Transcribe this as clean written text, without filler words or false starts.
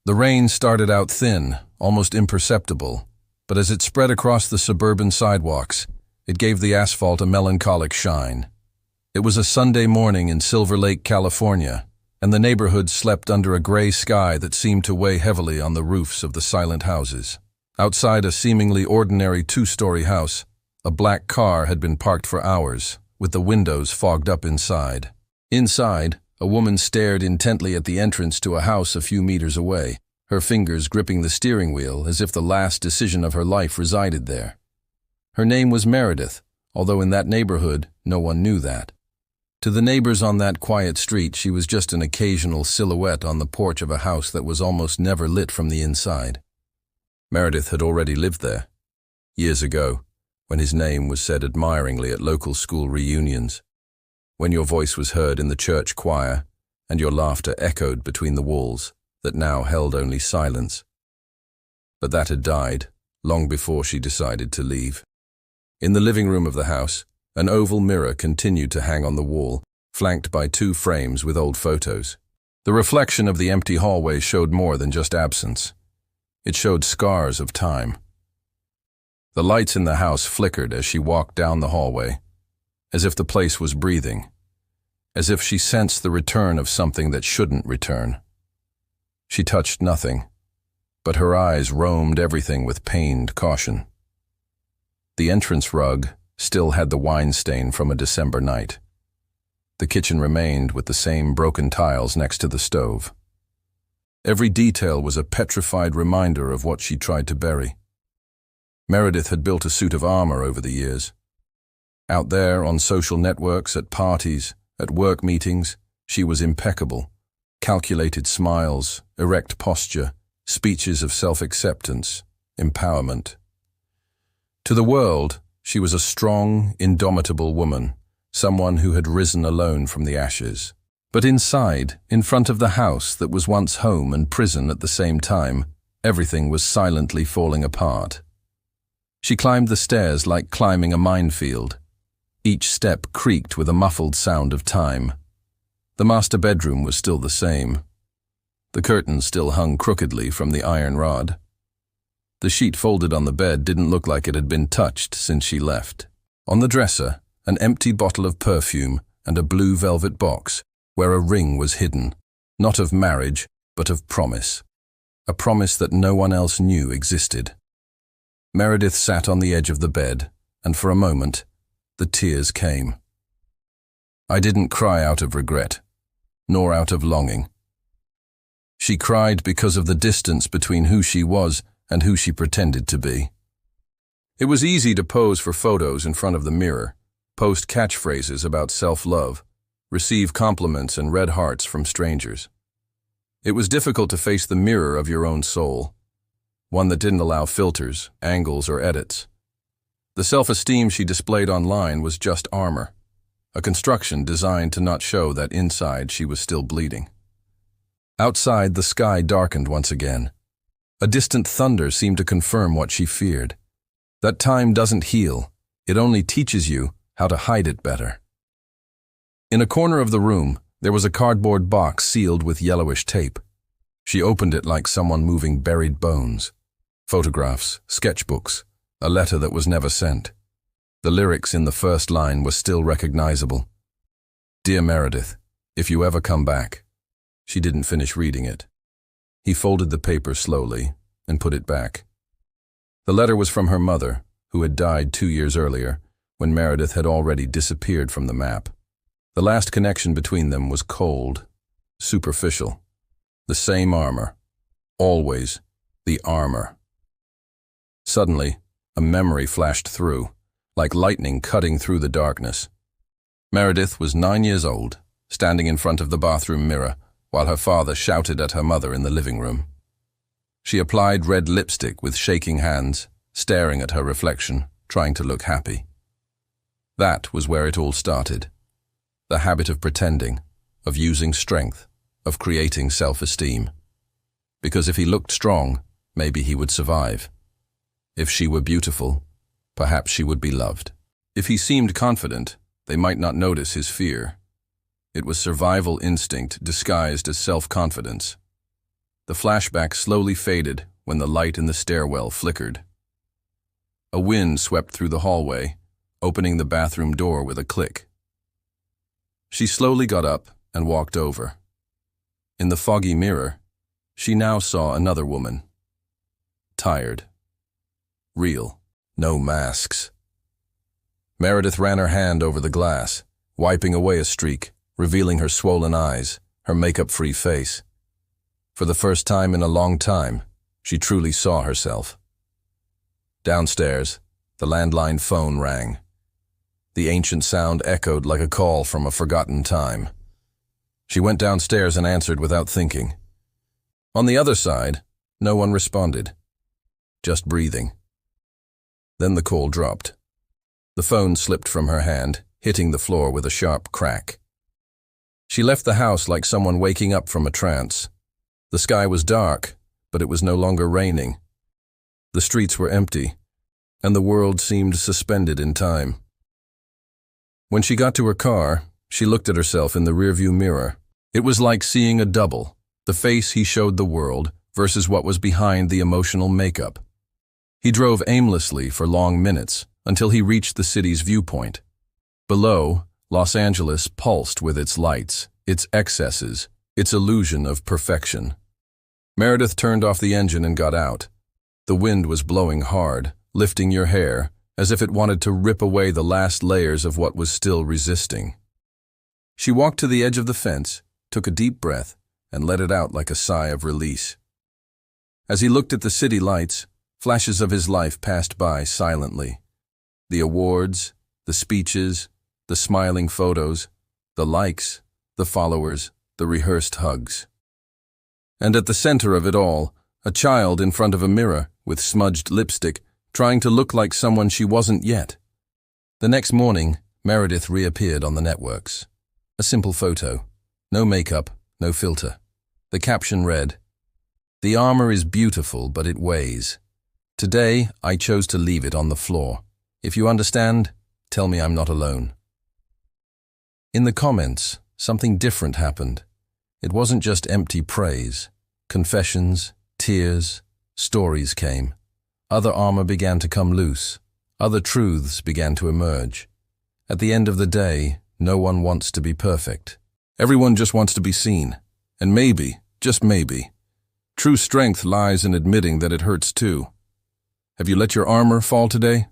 The rain started out thin, almost imperceptible, but as it spread across the suburban sidewalks, it gave the asphalt a melancholic shine. It was a Sunday morning in Silver Lake, California, and the neighborhood slept under a gray sky that seemed to weigh heavily on the roofs of the silent houses. Outside a seemingly ordinary two-story house, a black car had been parked for hours, with the windows fogged up inside. Inside, a woman stared intently at the entrance to a house a few meters away, her fingers gripping the steering wheel as if the last decision of her life resided there. Her name was Meredith, although in that neighborhood, no one knew that. To the neighbors on that quiet street, she was just an occasional silhouette on the porch of a house that was almost never lit from the inside. Meredith had already lived there, years ago, when his name was said admiringly at local school reunions, when your voice was heard in the church choir and your laughter echoed between the walls that now held only silence. But that had died long before she decided to leave. In the living room of the house, an oval mirror continued to hang on the wall, flanked by two frames with old photos. The reflection of the empty hallway showed more than just absence. It showed scars of time. The lights in the house flickered as she walked down the hallway, as if the place was breathing, as if she sensed the return of something that shouldn't return. She touched nothing, but her eyes roamed everything with pained caution. The entrance rug still had the wine stain from a December night. The kitchen remained with the same broken tiles next to the stove. Every detail was a petrified reminder of what she tried to bury. Meredith had built a suit of armor over the years. Out there on social networks, at parties, at work meetings, she was impeccable. Calculated smiles, erect posture, speeches of self-acceptance, empowerment. To the world, she was a strong, indomitable woman, someone who had risen alone from the ashes. But inside, in front of the house that was once home and prison at the same time, everything was silently falling apart. She climbed the stairs like climbing a minefield. Each step creaked with a muffled sound of time. The master bedroom was still the same. The curtains still hung crookedly from the iron rod. The sheet folded on the bed didn't look like it had been touched since she left. On the dresser, an empty bottle of perfume and a blue velvet box, where a ring was hidden, not of marriage, but of promise. A promise that no one else knew existed. Meredith sat on the edge of the bed, and for a moment, the tears came. I didn't cry out of regret, nor out of longing. She cried because of the distance between who she was and who she pretended to be. It was easy to pose for photos in front of the mirror, post catchphrases about self-love, receive compliments and red hearts from strangers. It was difficult to face the mirror of your own soul, one that didn't allow filters, angles, or edits. The self-esteem she displayed online was just armor, a construction designed to not show that inside she was still bleeding. Outside, the sky darkened once again. A distant thunder seemed to confirm what she feared. That time doesn't heal, it only teaches you how to hide it better. In a corner of the room, there was a cardboard box sealed with yellowish tape. She opened it like someone moving buried bones. Photographs, sketchbooks, a letter that was never sent. The lyrics in the first line were still recognizable. Dear Meredith, if you ever come back. She didn't finish reading it. He folded the paper slowly and put it back. The letter was from her mother, who had died 2 years earlier, when Meredith had already disappeared from the map. The last connection between them was cold, superficial. The same armor. Always the armor. Suddenly, a memory flashed through, like lightning cutting through the darkness. Meredith was 9 years old, standing in front of the bathroom mirror, while her father shouted at her mother in the living room. She applied red lipstick with shaking hands, staring at her reflection, trying to look happy. That was where it all started. The habit of pretending, of using strength, of creating self-esteem. Because if he looked strong, maybe he would survive. If she were beautiful, perhaps she would be loved. If he seemed confident, they might not notice his fear. It was survival instinct disguised as self-confidence. The flashback slowly faded when the light in the stairwell flickered. A wind swept through the hallway, opening the bathroom door with a click. She slowly got up and walked over. In the foggy mirror, she now saw another woman. Tired. Real. No masks. Meredith ran her hand over the glass, wiping away a streak, revealing her swollen eyes, her makeup-free face. For the first time in a long time, she truly saw herself. Downstairs, the landline phone rang. The ancient sound echoed like a call from a forgotten time. She went downstairs and answered without thinking. On the other side, no one responded. Just breathing. Then the call dropped. The phone slipped from her hand, hitting the floor with a sharp crack. She left the house like someone waking up from a trance. The sky was dark, but it was no longer raining. The streets were empty, and the world seemed suspended in time. When she got to her car, she looked at herself in the rearview mirror. It was like seeing a double, the face he showed the world versus what was behind the emotional makeup. He drove aimlessly for long minutes until he reached the city's viewpoint. Below, Los Angeles pulsed with its lights, its excesses, its illusion of perfection. Meredith turned off the engine and got out. The wind was blowing hard, lifting your hair, as if it wanted to rip away the last layers of what was still resisting. She walked to the edge of the fence, took a deep breath, and let it out like a sigh of release. As he looked at the city lights, flashes of his life passed by silently. The awards, the speeches, the smiling photos, the likes, the followers, the rehearsed hugs. And at the center of it all, a child in front of a mirror with smudged lipstick, trying to look like someone she wasn't yet. The next morning, Meredith reappeared on the networks. A simple photo. No makeup, no filter. The caption read, "The armor is beautiful, but it weighs. Today, I chose to leave it on the floor. If you understand, tell me I'm not alone." In the comments, something different happened. It wasn't just empty praise. Confessions, tears, stories came. Other armor began to come loose. Other truths began to emerge. At the end of the day, no one wants to be perfect. Everyone just wants to be seen. And maybe, just maybe, true strength lies in admitting that it hurts too. Have you let your armor fall today?